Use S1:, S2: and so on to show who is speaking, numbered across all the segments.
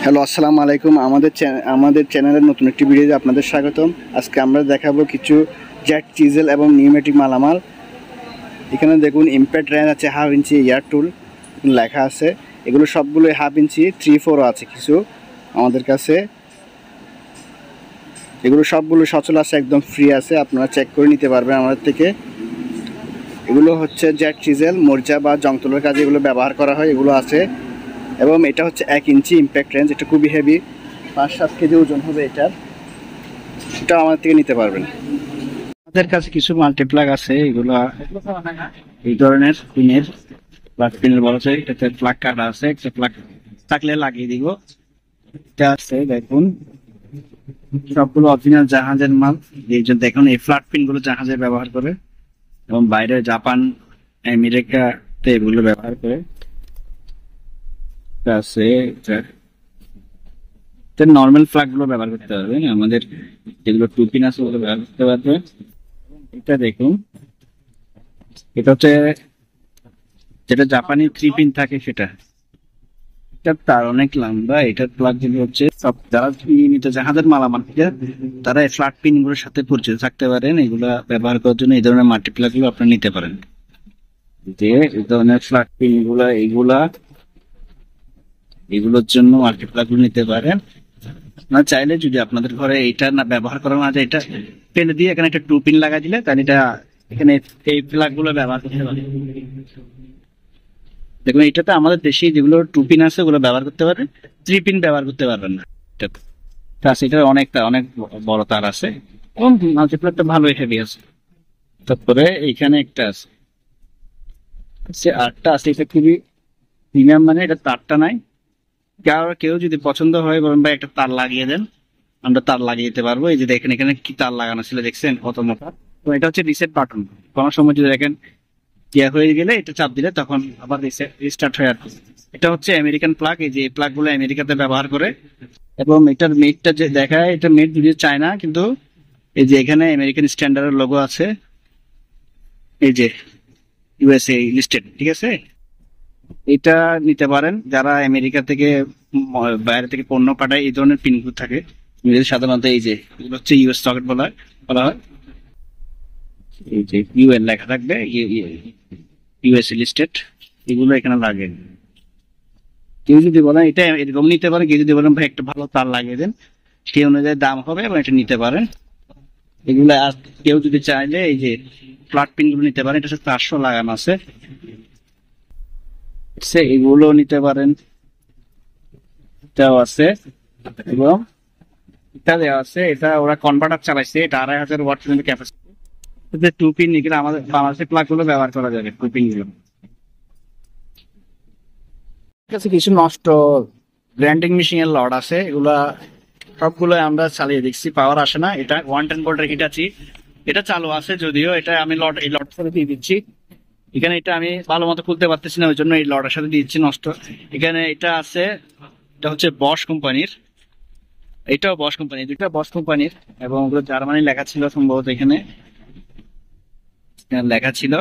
S1: Hello, আসসালামু আলাইকুম। আমাদের চ্যানেলের নতুন একটি ভিডিওতে আপনাদের স্বাগতম। আজকে আমরা দেখাবো কিছু জেট চিজেল এবং নিউমেটিক মালামাল। এখানে দেখুন ইম্প্যাক্ট রেঞ্জ আছে, 1/2 ইঞ্চি এয়ার টুল লেখা আছে। এগুলো সবগুলোই 1/2 ইঞ্চি, 3/4 আছে কিছু আমাদের কাছে। এগুলো সবগুলো সচল আছে, একদম ফ্রি আছে, আপনারা চেক করে নিতে পারবেন আমাদের থেকে। এগুলো হচ্ছে জেট চিজেল, মরিচা বা জং তোলার কাজে এগুলো ব্যবহার করা হয়, এগুলো আছে। এবং এটা হচ্ছে 1 ইঞ্চি ইম্প্যাক্ট রেঞ্জ, এটা খুবই হেভি, 5-7 কেজি ওজন হবে এটার। এটা আমাদের থেকে নিতে পারবেন। আমাদের কাছে কিছু মাল্টিপ্লাগ আছে, এগুলো এই ধরনের পিনের প্লাগ পিনের বলা যায়। এটাতে প্লাগ কাটা আছে, একটা প্লাগ থাকলে লাগিয়ে দিব। এটা আছে দেখুন, সবগুলো অরিজিনাল জাহাজের মাল। এই যে দেখুন, এই ফ্ল্যাট পিন গুলো জাহাজে ব্যবহার করে এবং বাইরে জাপান, আমেরিকাতে এগুলো ব্যবহার করে আছে। নর্মাল ফ্ল্যাগ গুলো ব্যবহার করতে পারবে, আমাদের যেগুলো টুপিন আছে ওগুলো ব্যবহার করতে পারবে। এটা দেখুন, এটা হচ্ছে যেটা জাপানি 3 পিন থাকে সেটা। এটা তার অনেক লম্বা। এটার প্লাগ গুলো হচ্ছে সব যারা নিয়মিত জাহাজের মালামাল থেকে তারা এই ফ্ল্যাট পিন গুলোর সাথে পরিচিত থাকতে পারেন। এগুলা ব্যবহার করার জন্য এই ধরনের মাল্টিপ্লাগ গুলো আপনারা নিতে পারেন। যে এই ধরনের ফ্ল্যাট পিন গুলা এগুলোর জন্য মাল্টিপ্লাগ গুলো নিতে পারেন। আপনারা চাইলে যদি আপনাদের ঘরে এটা না ব্যবহার করা না যায়, এটা ফেলে দিয়ে এখানে একটা 2 পিন লাগাই দিলে তাহলে এটা এখানে এই প্লাগ গুলো ব্যবহার করতে পারেন। দেখুন, এটাতে আমাদের দেশে যেগুলো 2 পিন আছে ওগুলো ব্যবহার করতে পারবেন, 3 পিন ব্যবহার করতে পারবেন না। এটা অনেক বড় তার আছে এবং মাল্টিপ্লাগটা ভালোই হেভি আছে। তারপরে এইখানে একটা আছে, আরেকটা আছে, এটা খুবই প্রিমিয়াম, মানে এটা তারটা নাই। কেউ যদি পছন্দ হয় বলেন ভাই একটা তার লাগিয়ে দেন, আমরা তার লাগিয়ে দিতে পারবো। এই যে দেখেন এখানে কি তার লাগানো ছিল, দেখছেন কত মোটা। তো এটা হচ্ছে রিসেট বাটন। কোনো সময় যদি দেখেন ইয়া হয়ে গেলে এটা চাপ দিলে তখন আবার রিস্টার্ট হয়ে আসবে। এটা হচ্ছে আমেরিকান প্লাগ। এই যে প্লাগ গুলো আমেরিকাতে ব্যবহার করে এবং এটার মেটটা যে দেখায়, এটা মেট যদিও চায়না, কিন্তু এই যে এখানে আমেরিকান স্ট্যান্ডার্ডের লোগো আছে, এই যে ইউএসএ লিস্টেড, ঠিক আছে। এটা নিতে পারেন যারা আমেরিকা থেকে বাইরে থেকে পণ্য পাঠায়। এই ধরনের পিনগুলো থাকে সাধারণত, এই যে এগুলো হচ্ছে ইউএস সকেট বলা হয়। এই যে ইউএন লেখা থাকবে, ইউএসএ লিস্টেড, এগুলো এখানে লাগে। কেউ যদি বলেন এটা এরকম নিতে পারেন, কেউ যদি বলেন ভাই একটা ভালো তার লাগিয়ে দেন, সেই অনুযায়ী দাম হবে এবং এটা নিতে পারেন এগুলো। আর কেউ যদি চাইলে এই যে ফ্ল্যাট পিন গুলো নিতে পারেন, এটা 400 লাগানো আছে, এগুলো নিতে পারেন। এটাও আছে এবং এটা দেওয়া আছে, এটা ওরা কনভার্টার চালাইছে, এটা 2500 ওয়াট পর্যন্ত ক্যাপাসিটি। 2 পিন নিয়ে আমাদের বাংলাদেশের প্লাগ গুলো ব্যবহার করা যাবে, 2 পিন গুলো। কাছে কিছু নষ্ট গ্রাইন্ডিং মেশিন এর লড আছে, এগুলা সবগুলো আমরা চালিয়ে দেখছি, পাওয়ার আসে না। এটা 110 ভোল্টের হিটাচি, এটা চালু আছে যদিও। এটা আমি এই লড সাথে দিয়ে দিচ্ছি। এখানে এটা আমি ভালো মতো খুলতে পারতেছি না, ওই জন্য এই লডের সাথে দিচ্ছি নষ্ট। এখানে এটা আছে, এটা হচ্ছে বশ কোম্পানির, এটাও বশ কোম্পানি, দুইটা বশ কোম্পানির এবং ওগুলো জার্মানি লেখা ছিল সম্ভবত, এখানে লেখা ছিল।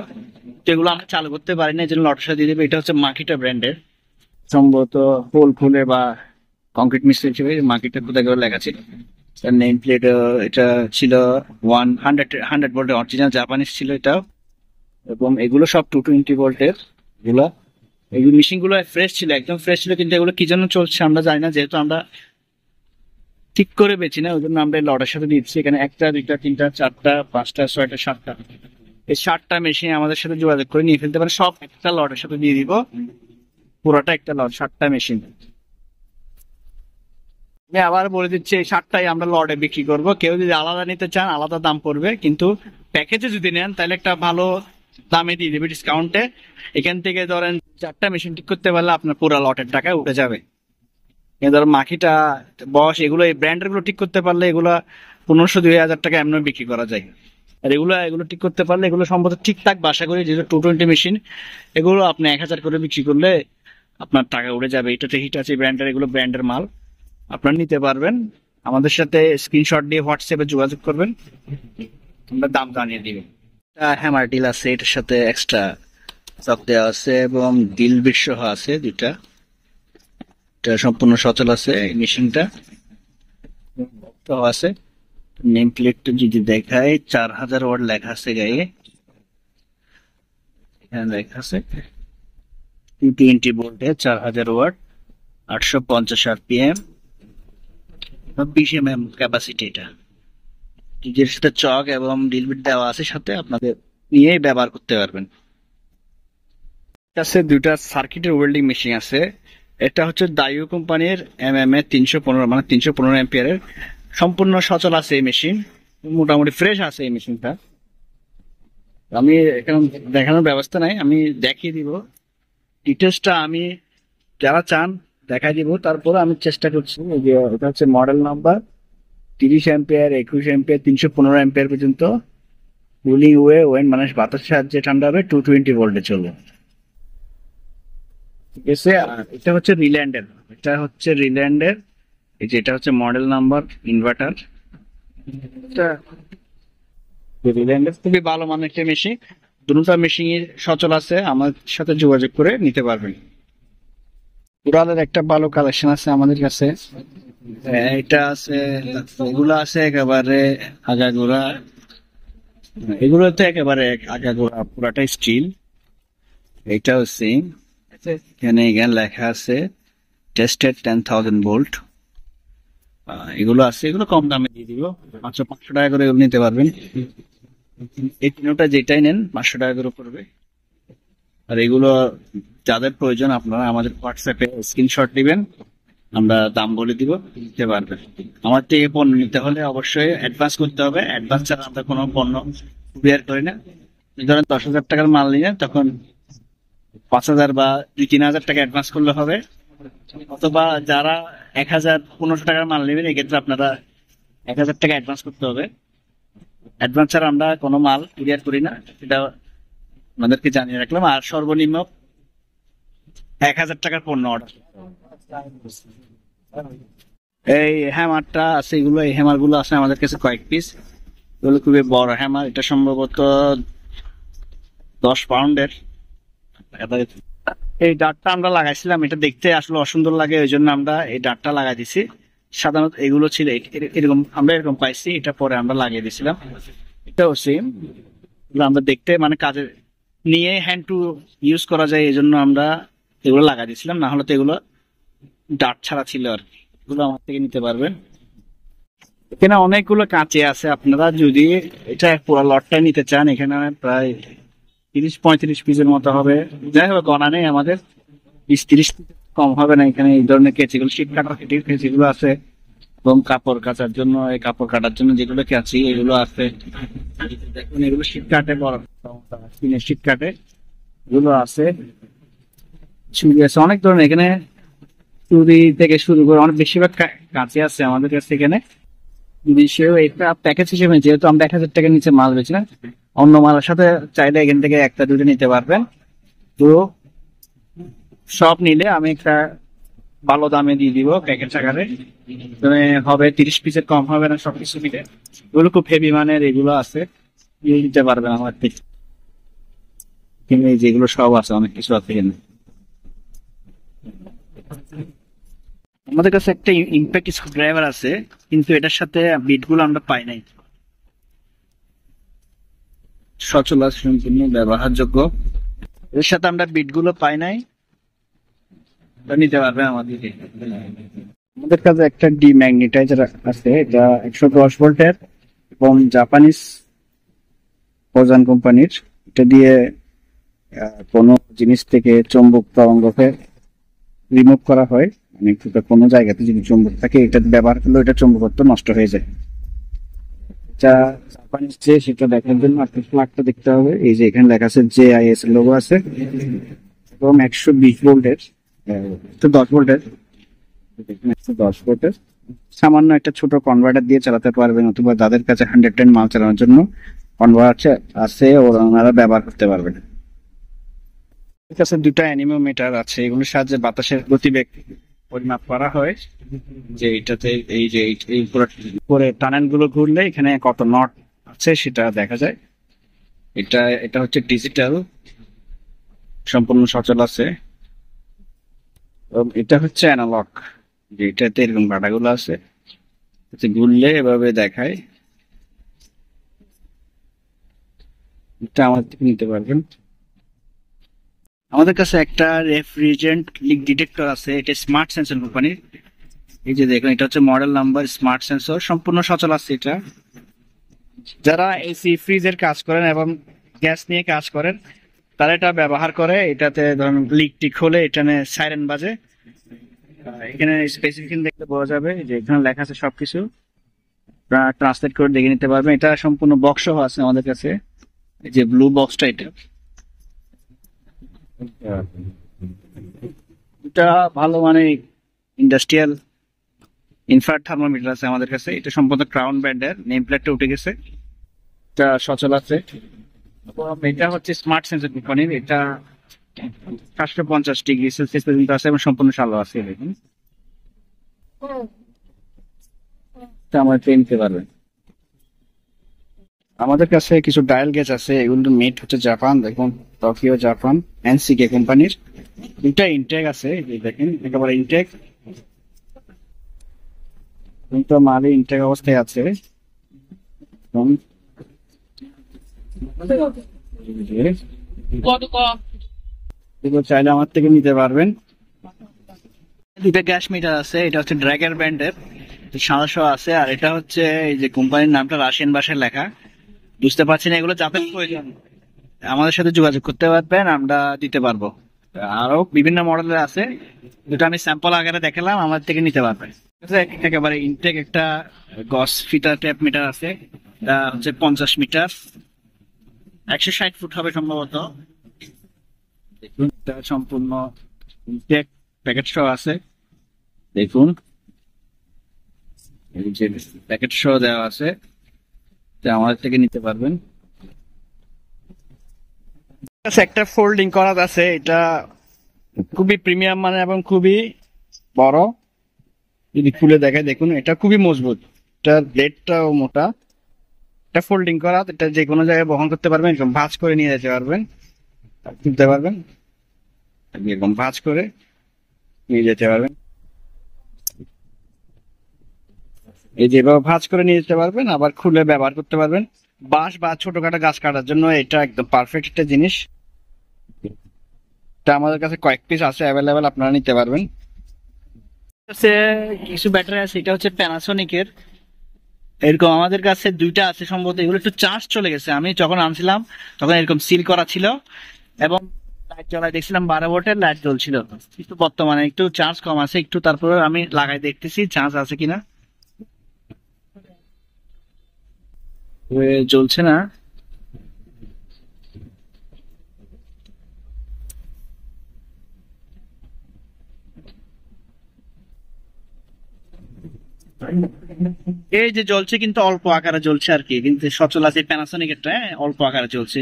S1: তো এগুলো আমরা চালু করতে পারি না, এই জন্য লডের সাথে দিয়ে দেবে। এটা হচ্ছে মাকিটা ব্র্যান্ডের, সম্ভবত পোল খুলে বা কংক্রিট মিস্ত্রি হিসেবে মার্কেটে কোথায় করে লেখা ছিল। নেম প্লেট এটা ছিল 100 ভোল্টের অরিজিনাল জাপানিজ ছিল এটাও। এবং এগুলো সব 220 ভোল্টের এগুলো। এগুলো মেশিন গুলো ফ্রেশ ছিল, একদম ফ্রেশ ছিল, কিন্তু এগুলো কি জন্য চলছে আমরা জানি না, যেহেতু আমরা ঠিক করে বেছি না, ওই জন্য আমরা লটের সাথে দিচ্ছি। এখানে 1টা 2টা 3টা 4টা 5টা 6টা 7টা, এই 7টা মেশিন আমাদের সাথে যোগাযোগ করে নিয়ে ফেলতে পারে, সব একটা লটের সাথে দিয়ে দিব, পুরোটা একটা লট, 7টা মেশিন। আমি আবার বলে দিচ্ছি, এই 7টাই আমরা লটে বিক্রি করব। কেউ যদি আলাদা নিতে চান আলাদা দাম পড়বে, কিন্তু প্যাকেজে যদি নেন তাহলে একটা ভালো দামে দিয়ে দেবে ডিসকাউন্টে। এখান থেকে ধরেন 4টা মেশিন ঠিক করতে পারলে আপনার পুরো লটের টাকায় উঠে যাবে। ধরেন মাখিটা, বস, এগুলো এই ব্র্যান্ডের গুলো ঠিক করতে পারলে এগুলো 1500-2000 টাকা এমন বিক্রি করা যায়। আর এগুলো ঠিক করতে পারলে এগুলো সম্ভবত ঠিকঠাক বাসা করে, যেগুলো 220 মেশিন, এগুলো আপনি 1000 করে বিক্রি করলে আপনার টাকা উঠে যাবে। এটাতে হিটাচি ব্র্যান্ডের, এগুলো ব্র্যান্ডের মাল, আপনারা নিতে পারবেন। আমাদের সাথে স্ক্রিনশট দিয়ে হোয়াটসঅ্যাপে যোগাযোগ করবেন, আমরা দাম জানিয়ে দিবেন। হ্যামার ডিল আছে, এটার সাথে এক্সট্রা চক দেওয়া আছে এবং ডিল বিট সহ আছে 2টা। এটা সম্পূর্ণ সচল আছে এই মেশিনটা, তো আছে। নেম প্লেটটা যদি দেখায় 4000 ওয়াট লেখা আছে গায়ে, এখানে লেখা আছে 220 ভোল্টে 4000 ওয়াট, 850 RPM, 20 mm ক্যাপাসিটি। এটা নিজের সাথে চক এবং ড্রিল বিট দেওয়া আছে, সাথে আপনাদের নিয়ে ব্যবহার করতে পারবেন। কাছে দুইটা সার্কিটের ওয়েল্ডিং মেশিন আছে। এটা হচ্ছে দাইও কোম্পানির MMA 315, মানে 315 অ্যাম্পিয়ারের। সম্পূর্ণ সচল আছে এই মেশিন, মোটামুটি ফ্রেশ আছে এই মেশিনটা। আমি এখানে দেখানোর ব্যবস্থা নাই, আমি দেখিয়ে দিব ডিটেলসটা। আমি যারা চান দেখাই দিব, তারপরে আমি চেষ্টা করছি। যে এটা হচ্ছে model number 30 ampere, 21 ampere, 315 ampere পর্যন্ত কুলিং ওয়েন, মানে বাতাসের সাহায্যে ঠান্ডা হবে, 220 ভোল্টে চলবে। ঠিক আছে, আর এটা হচ্ছে রিল্যান্ডের, এই যে এটা হচ্ছে মডেল নাম্বার ইনভার্টার। এটা রিল্যান্ডের খুবই ভালো মানের একটা মেশিন। দুটো মেশিন সচল আছে, আমার সাথে যোগাযোগ করে নিতে পারবেন। উড়ালের একটা ভালো কালেকশন আছে আমাদের কাছে। এটা আছে, এগুলো আছে একেবারে আগাগোড়া, এগুলো তো একেবারে আগাগোড়া পুরাটাই স্টিল। এটাও সেম, এখানে লেখা আছে টেস্টেড 10,000 ভোল্ট। এগুলো আছে, এগুলো কম দামে দিয়ে দিব, মাত্র 500 টাকা করে এগুলো নিতে পারবেন। এই তিনটা যেটাই নেন 500 টাকা করে পড়বে। আর এগুলো যাদের প্রয়োজন আপনারা আমাদের হোয়াটসঅ্যাপে স্ক্রিনশট দিবেন, আমরা দাম বলে দিব, নিতে পারবেন। আমার থেকে পণ্য নিতে হলে অবশ্যই অ্যাডভান্স করতে হবে, অ্যাডভান্স ছাড়া আমরা কোনো পণ্য কুরিয়ার করি না। ধরেন 10,000 টাকার মাল নিলেন, তখন 5,000 বা 2-3,000 টাকা অ্যাডভান্স করলে হবে। অথবা যারা 1,000-1,500 টাকার মাল নেবেন, এক্ষেত্রে আপনারা 1,000 টাকা অ্যাডভান্স করতে হবে। অ্যাডভান্স ছাড়া আমরা কোনো মাল কুরিয়ার করি না, এটা আমাদেরকে জানিয়ে রাখলাম। আর সর্বনিম্ন 1,000 টাকার পণ্য অর্ডার। এই হ্যামারটা আছে, এই হ্যামার গুলো আছে আমাদের কাছে কয়েক পিস। এগুলো খুবই বড় হ্যামার, এটা সম্ভবত 10 পাউন্ডের। এই ডাটটা আমরা লাগাইছিলাম, এটা দেখতে আসলে অসুন্দর লাগে, ওই জন্য আমরা এই ডাটটা লাগাই দিছি। সাধারণত এগুলো ছিল এরকম, আমরা এরকম পাইছি, এটা পরে আমরা লাগিয়ে দিয়েছিলাম। এটাও সেম, আমরা দেখতে মানে কাজে নিয়ে হ্যান্ড টু ইউজ করা যায়, এই জন্য আমরা এগুলো লাগাই দিয়েছিলাম। না হলে তো এগুলো ডাট ছাড়া ছিল আর কি। এগুলো আমার থেকে নিতে পারবেন। এখানে অনেকগুলো কাঁচি আছে, আপনারা যদি এটা পুরো লটটা নিতে চান, এখানে প্রায় 30-35 পিসের মতো হবে। যাই হোক, গণা নেই আমাদের, 20-30 কম হবে না। এখানে এই ধরনের কেচিগুলো, শীত কাটার কেচিগুলো আছে, এবং কাপড় কাচার জন্য, এই কাপড় কাটার জন্য যেগুলো কেচি এগুলো আছে। দেখুন এগুলো শীত কাটে, বড় শীত কাটে, এগুলো আছে। চুড়ি আছে অনেক ধরনের, এখানে চুড়ি থেকে শুরু করে অনেক বেশিরভাগ কাঁচি আছে আমাদের কাছে। এখানে বিষয় এটা প্যাকেজ হিসেবে, যেহেতু আমরা 1,000 টাকার নিচে মাল বেছি না, অন্য মালের সাথে চাইলে এখান থেকে একটা দুটো নিতে পারবেন। তো সব নিলে আমি একটা ভালো দামে দিয়ে দিব প্যাকেজ আকারে, হবে 30 পিসের কম হবে না সবকিছু মিলে। এগুলো খুব হেভি মানের, এগুলো আছে, নিতে পারবেন আমার থেকে। যেগুলো সব আছে, অনেক কিছু আছে এখানে। আমাদের কাছে একটা ইম্প্যাক্ট স্ক্রুড্রাইভার আছে, কিন্তু এটার সাথে বিটগুলো আমরা পাই নাই। সচল আছে, সম্পূর্ণ ব্যবহারযোগ্য, এর সাথে আমরা বিটগুলো পাই নাই, নিতে পারবেন আমাদেরকে। আমাদের কাছে একটা ডিম্যাগনেটাইজার আছে, এটা 110 ভোল্টের এবং জাপানিজ প্রধান কোম্পানির। এটা দিয়ে কোনো জিনিস থেকে চৌম্বক তরঙ্গকে রিমুভ করা হয়। মানে কোনো জায়গাতে যদি চুম্বক থাকে, এটা ব্যবহার করলে এটা চুম্বকত্ব নষ্ট হয়ে যায়। যা জাপানিজ সেটা দেখার জন্য আপনার প্লাগটা দেখতে হবে। এই যে এখানে লেখা আছে JIS লোগো আছে, এবং 120 ভোল্টের, 10 ভোল্টের, 10 ভোল্টের সামান্য একটা ছোট কনভার্টার দিয়ে চালাতে পারবেন, অথবা যাদের কাছে 110 মাল চালানোর জন্য কনভার্টার আছে, ওনারা ব্যবহার করতে পারবেন। কাছে দুটা অ্যানিমোমিটার আছে, এগুলোর সাহায্যে বাতাসের গতিবেগ পরিমাপ করা হয়। যে এটাতে এই যে এই পুরো টানেল গুলো ঘুরলে এখানে কত নট আছে সেটা দেখা যায়। এটা হচ্ছে ডিজিটাল, সম্পূর্ণ সচল আছে। এটা হচ্ছে অ্যানালগ, যেটাতে এরকম বাটাগুলো আছে, ঘুরলে এভাবে দেখায়। এটা আমার থেকে নিতে পারবেন। আমাদের কাছে একটা রেফ্রিজারেন্ট লিক ডিটেক্টর আছে, এটা স্মার্ট সেন্সর কোম্পানির। এই যে দেখুন, এটা হচ্ছে মডেল নাম্বার স্মার্ট সেন্সর, সম্পূর্ণ সচল আছে এটা। যারা এসি ফ্রিজের কাজ করেন এবং গ্যাস নিয়ে কাজ করেন তারা এটা ব্যবহার করে। এটাতে ধরুন লিক টিক হলে এখানে সাইরেন বাজে। এখানে স্পেসিফিকেশন দেখতে পাওয়া যাবে, যে এখানে লেখা আছে সবকিছু, ট্রান্সলেট করে দেখে নিতে পারবেন। এটা সম্পূর্ণ বক্স সহ আছে আমাদের কাছে, এই যে ব্লু বক্সটা এটা। এটা ভালো মানে ইন্ডাস্ট্রিয়াল ইনফ্রারেড থার্মোমিটার আছে আমাদের কাছে। এটা সম্পূর্ণ ক্রাউন ব্র্যান্ডের, নেম প্লেটটা উঠে গেছে, এটা সচল আছে। এটা হচ্ছে স্মার্ট সেন্সর কোম্পানির। এটা 750 ডিগ্রি সেলসিয়াস পর্যন্ত আছে এবং সম্পূর্ণ চালু আছে। দেখুন, এটা আমরা নিতে পারবেন। আমাদের কাছে কিছু ডায়াল গেজ আছে, এগুলো মেড হচ্ছে জাপান। দেখুন, টোকিও জাপান, এনসিকে কোম্পানির। দুটা ইনটেক আছে, এই দেখেন একেবারে ইনটেক, কিন্তু মালে ইনটেক অবস্থায় আছে। এবং এগুলো চাইলে আমার থেকে নিতে পারবেন। দুইটা গ্যাস মিটার আছে, এটা হচ্ছে ড্র্যাগার ব্র্যান্ডের, 700 আছে। আর এটা হচ্ছে এই যে কোম্পানির নামটা রাশিয়ান ভাষায় লেখা, বুঝতে পারছি না। এগুলো যাতে প্রয়োজন আমাদের সাথে যোগাযোগ করতে পারবেন, আমরা দিতে পারবো। আরো বিভিন্ন মডেলের আছে, যেটা আমি স্যাম্পল আকারে দেখালাম, আমার থেকে নিতে পারবেন। একেবারে ইনটেক একটা গস ফিটার ট্যাপ মিটার আছে, এটা হচ্ছে 50 মিটার, 160 ফুট হবে সম্ভবত। দেখুন, এটা সম্পূর্ণ ইনটেক, প্যাকেট সহ আছে। দেখুন, এই যে প্যাকেট সহ দেওয়া আছে, এটা আমাদের থেকে নিতে পারবেন। একটা ফোল্ডিং করা আছে, এটা খুবই প্রিমিয়াম মানে এবং খুবই বড়। যদি খুলে দেখে দেখুন, এটা খুবই মজবুত, এটার ব্লেডটাও মোটা। এটা ফোল্ডিং করা, এটা যে কোনো জায়গায় বহন করতে পারবেন, এরকম ভাঁজ করে নিয়ে যেতে পারবেন, তুলতে পারবেন, এরকম ভাঁজ করে নিয়ে যেতে পারবেন। এই যেভাবে ভাঁজ করে নিয়ে যেতে পারবেন, আবার খুলে ব্যবহার করতে পারবেন। বাঁশ বা ছোটখাটো গাছ কাটার জন্য এটা একদম পারফেক্ট একটা জিনিস। এটা আমাদের কাছে কয়েক পিস আছে অ্যাভেলেবেল, আপনারা নিতে পারবেন। কিছু ব্যাটারি আছে, এটা হচ্ছে প্যানাসোনিকের। এরকম আমাদের কাছে দুইটা আছে সম্ভবত, এগুলো একটু চার্জ চলে গেছে। আমি যখন আনছিলাম তখন এরকম সিল করা ছিল এবং লাইট জ্বলাই দেখছিলাম, 12 ভোল্টের লাইট জ্বলছিল। কিন্তু বর্তমানে একটু চার্জ কম আছে, একটু তারপরে আমি লাগাই দেখতেছি চার্জ আছে কিনা। জ্বলছে না। এই যে জ্বলছে, কিন্তু অল্প আকারে জ্বলছে আর কি, কিন্তু সচল আছে প্যানাসোনিক একটা, অল্প আকারে চলছে।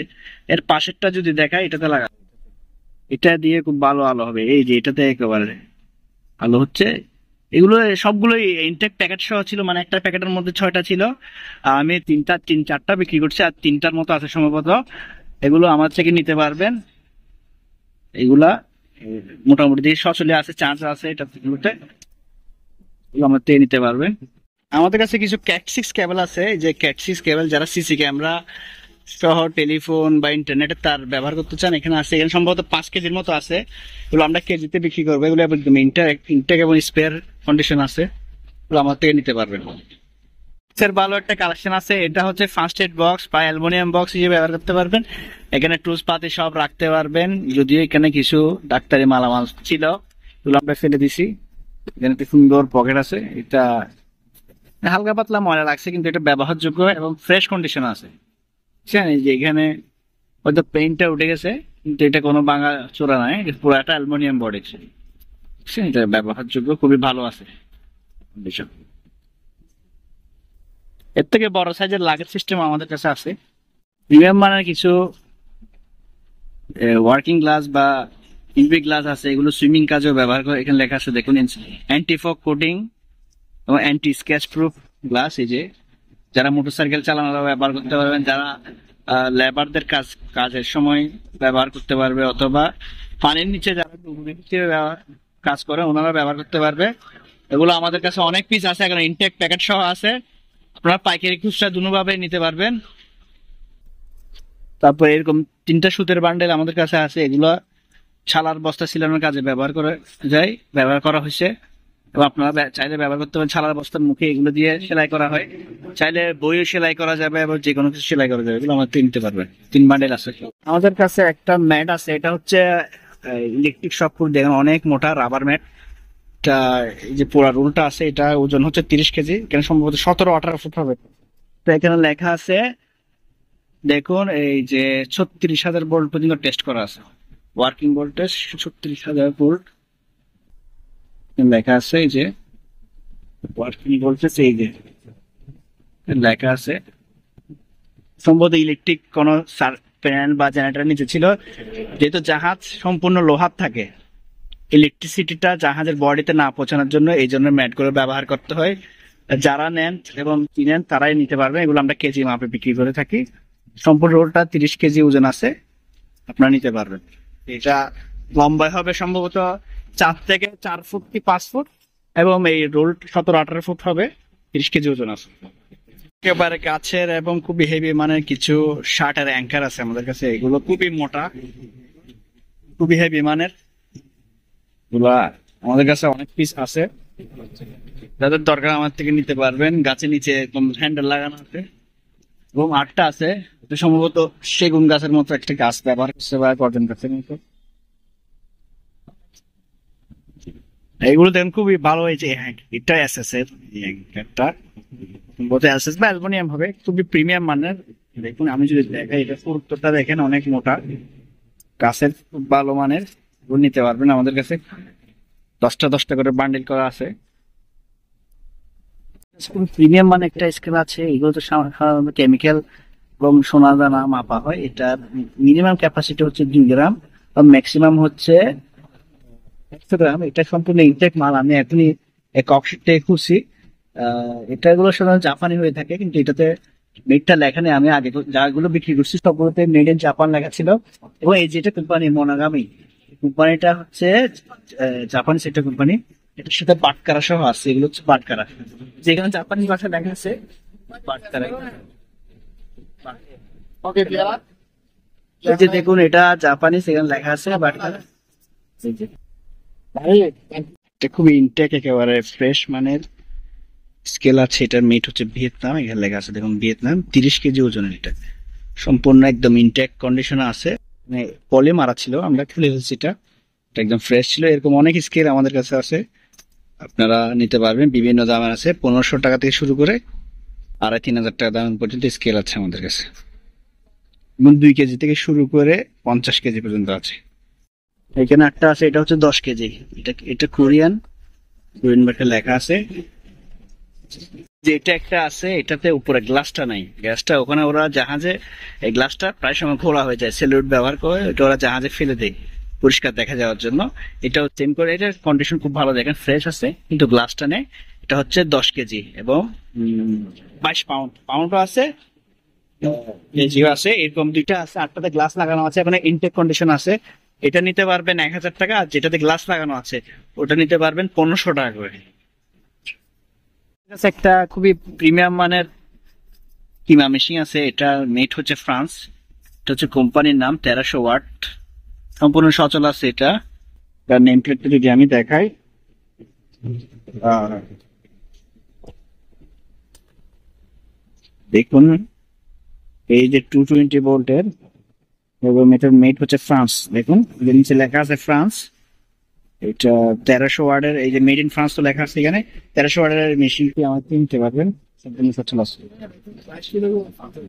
S1: এর পাশেরটা যদি দেখায়, এটাতে লাগা, এটা দিয়ে খুব ভালো আলো হবে। এই যে এটাতে একেবারে আলো হচ্ছে। এগুলো সবগুলোই ইনটেক প্যাকেট সহ ছিল, মানে একটা প্যাকেটের মধ্যে 6টা ছিল। আমি তিন চারটা বিক্রি করছি, আর 3টার মতো আছে সম্ভবত। এগুলো আমার থেকে নিতে পারবেন। এগুলা মোটামুটি দিয়ে সচলে আছে, চার্জ আছে এটা এগুলোতে, এগুলো আমার থেকে নিতে পারবেন। আমাদের কাছে কিছু ক্যাট 6 কেবল আছে, এই যে ক্যাট 6 কেবল, যারা সিসি ক্যামেরা সহ টেলিফোন বা ইন্টারনেটে তার ব্যবহার করতে চান, এখানে আছে। এখানে সম্ভবত 5 কেজির মতো আছে। এগুলো আমরা কেজিতে বিক্রি করবো। এগুলো একদম ইনটেক এবং স্পেয়ার কন্ডিশন আছে, এগুলো আমার থেকে নিতে পারবেন। এর ভালো একটা কালেকশন আছে, এটা হচ্ছে ফার্স্ট এড বক্স বা অ্যালুমিনিয়াম বক্স হিসেবে ব্যবহার করতে পারবেন। এখানে টুলস পাতি সব রাখতে পারবেন। যদিও এখানে কিছু ডাক্তারি মালামাল ছিল, এগুলো আমরা ফেলে দিছি। এখানে একটা সুন্দর পকেট আছে, এটা হালকা পাতলা ময়লা লাগছে, কিন্তু এটা ব্যবহারযোগ্য এবং ফ্রেশ কন্ডিশন আছে। বুঝছেন, এই যে এখানে হয়তো পেইন্টটা উঠে গেছে, কিন্তু এটা কোনো ভাঙা চোরা নাই, পুরো একটা অ্যালুমিনিয়াম বডি। বুঝছেন, এটা ব্যবহারযোগ্য, খুবই ভালো আছে কন্ডিশন। এর থেকে বড় সাইজের লাগেজ সিস্টেম আমাদের কাছে আছে। প্রিমিয়াম মানের কিছু ওয়ার্কিং গ্লাস বা ইউভি গ্লাস আছে, এগুলো সুইমিং কাজেও ব্যবহার করে। এখানে লেখা আছে দেখুন, অ্যান্টি ফগ কোটিং এবং অ্যান্টি স্কেচ প্রুফ গ্লাস। এই যে যারা মোটরসাইকেল চালানো ব্যবহার করতে পারবেন, যারা লেবারদের কাজের সময় ব্যবহার করতে পারবে, অথবা পানির নিচে যারা কাজ করে, ওনারা ব্যবহার করতে পারবে। এগুলো আমাদের কাছে অনেক পিস আছে, এখন ইনটেক প্যাকেট সহ আছে, আপনারা পাইকারি খুচরা দুভাবে নিতে পারবেন। তারপর এরকম 3টা সুতের বান্ডেল আমাদের কাছে আছে, এগুলো ছালার বস্তা সিলানোর কাজে ব্যবহার করা হয়েছে, এবং আপনারা চাইলে ব্যবহার করতে পারেন। ছালার বস্তার মুখে এগুলো দিয়ে সেলাই করা হয়, চাইলে বইও সেলাই করা যাবে এবং যে কোনো কিছু সেলাই করা যাবে, এগুলো আমাদের নিতে পারবেন। 3 বান্ডেল আছে। আমাদের কাছে একটা ম্যাট আছে, এটা হচ্ছে ইলেকট্রিক শকপ্রুফ, দেখেন অনেক মোটা রাবার ম্যাট। এটা এই যে পুরা রোলটা আছে, এটা ওজন হচ্ছে 30 কেজি, এখানে সম্ভবত 17-18 ফুট হবে। তো এখানে লেখা আছে দেখুন, এই যে 36,000 ভোল্ট পর্যন্ত টেস্ট করা আছে, ওয়ার্কিং ভোল্টেজ 36,000 ভোল্ট লেখা আছে। এই যে ওয়ার্কিং ভোল্টেজ, এই যে লেখা আছে। সম্ভবত ইলেকট্রিক কোন প্যানেল বা জেনারেটর নিচে ছিল, যেহেতু জাহাজ সম্পূর্ণ লোহার থাকে, ইলেকট্রিসিটিটা জাহাজের বডিতে না পৌঁছানোর জন্য এই জন্য ম্যাটগুলো ব্যবহার করতে হয়। যারা নেন এবং কিনেন তারাই নিতে পারবেন, এগুলো আমরা কেজি মাপে বিক্রি করে থাকি। সম্পূর্ণ রোলটা 30 কেজি ওজন আছে, আপনারা নিতে পারবেন। এটা লম্বায় হবে সম্ভবত 4 থেকে 4 ফুট কি 5 ফুট, এবং এই রোল 17-18 ফুট হবে, 30 কেজি ওজন আছে। একেবারে কাছের এবং খুবই হেভি মানের কিছু শার্টের অ্যাঙ্কার আছে আমাদের কাছে, এগুলো খুবই মোটা, খুবই হেভি মানের। এগুলা আমাদের কাছে অনেক পিস আছে, যাদের দরকার আমার থেকে নিতে পারবেন। গাছের নিচে একদম হ্যান্ডেল লাগানো আছে, এবং 8টা আছে। এটা সম্ভবত সেগুন গাছের মতো একটা গাছ ব্যবহার করছে, বা গর্জন গাছের মতো। এইগুলো দেখুন খুবই ভালো হয়েছে। এটা এসএস এর একটা এসএস বা অ্যালুমিনিয়াম হবে, খুবই প্রিমিয়াম মানের। দেখুন আমি যদি দেখাই, এটা পুরুত্বটা দেখেন অনেক মোটা, গাছের খুব ভালো মানের, নিতে পারবেন আমাদের কাছে। 10টা করে বান্ডিল করা আছে। প্রিমিয়াম মানে একটা স্কেল আছে, এগুলো তো সাধারণত কেমিক্যাল এবং সোনা দানা মাপা হয়। এটা মিনিমাম ক্যাপাসিটি হচ্ছে 2 গ্রাম, ম্যাক্সিমাম হচ্ছে 100 গ্রাম। এটা সম্পূর্ণ ইনটেক মাল, আমি এখনই ককশিটে খুঁজছি। এটা এগুলো সাধারণত জাপানি হয়ে থাকে, কিন্তু এটাতে মেডটা লেখা নেই। আমি আগে যাগুলো বিক্রি করছি সবগুলোতে মেড ইন জাপান লেখা ছিল। এবং এই যেটা কোম্পানি মোনাগামি, কোম্পানিটা হচ্ছে জাপানি সেটা কোম্পানি, এটার সাথে বাটকারা সহ আছে। এগুলো হচ্ছে বাটকারা, যেখানে জাপানি ভাষা লেখা আছে বাটকারা। এই যে দেখুন, এটা জাপানি, সেখানে লেখা আছে বাটকারা। এটা খুবই ইনটেক, একেবারে ফ্রেশ মানের স্কেল আছে। এটার মেট হচ্ছে ভিয়েতনাম, এখানে লেখা আছে দেখুন ভিয়েতনাম। 30 কেজি ওজনের, এটা সম্পূর্ণ একদম ইনটেক কন্ডিশনে আছে, মানে পলি মারা ছিল, আমরা খুলে ফেলছি। এটা একদম ফ্রেশ ছিল। এরকম অনেক স্কেল আমাদের কাছে আছে, আপনারা নিতে পারবেন। বিভিন্ন দামের আছে, 1500 টাকা থেকে শুরু করে 2500-3000 টাকা দাম পর্যন্ত স্কেল আছে আমাদের কাছে, এবং 2 কেজি থেকে শুরু করে 50 কেজি পর্যন্ত আছে। এখানে একটা আছে, এটা হচ্ছে 10 কেজি। এটা কোরিয়ান বাটে লেখা আছে। যে এটা একটা আছে, এটাতে উপরে গ্লাসটা নাই, গ্লাসটা ওখানে ওরা জাহাজে, এই গ্লাসটা প্রায় সময় খোলা হয়ে যায়, সেলুট ব্যবহার করে ওটা ওরা জাহাজে ফেলে দেয় পরিষ্কার দেখা যাওয়ার জন্য। এটাও সেম করে, এটার কন্ডিশন খুব ভালো, দেখেন ফ্রেশ আছে, কিন্তু গ্লাসটা নেই। এটা হচ্ছে 10 কেজি এবং 22 পাউন্ডও আছে, কেজিও আছে। এরকম 2টা আছে, 8টাতে গ্লাস লাগানো আছে, এখানে ইনটেক কন্ডিশন আছে। এটা নিতে পারবেন 1000 টাকা, আর যেটাতে গ্লাস লাগানো আছে ওটা নিতে পারবেন 1500 টাকা করে। একটা খুবই প্রিমিয়াম মানের কিমা মেশিন আছে, এটা মেড হচ্ছে ফ্রান্স। এটা হচ্ছে কোম্পানির নাম 1300 ওয়াট, সম্পূর্ণ সচল আছে। এটা তার নেম প্লেটটা যদি আমি দেখাই, দেখুন এই যে 220 ভোল্টের, এবং এটার মেড হচ্ছে ফ্রান্স। দেখুন নিচে লেখা আছে ফ্রান্স। এটা 1300 ওয়াটের, এই যে মেড ইন ফ্রান্স তো লেখা আছে এখানে। 1300 ওয়াটের মেশিনটি আমার কিনতে পারবেন, সম্পূর্ণ সচল আছে।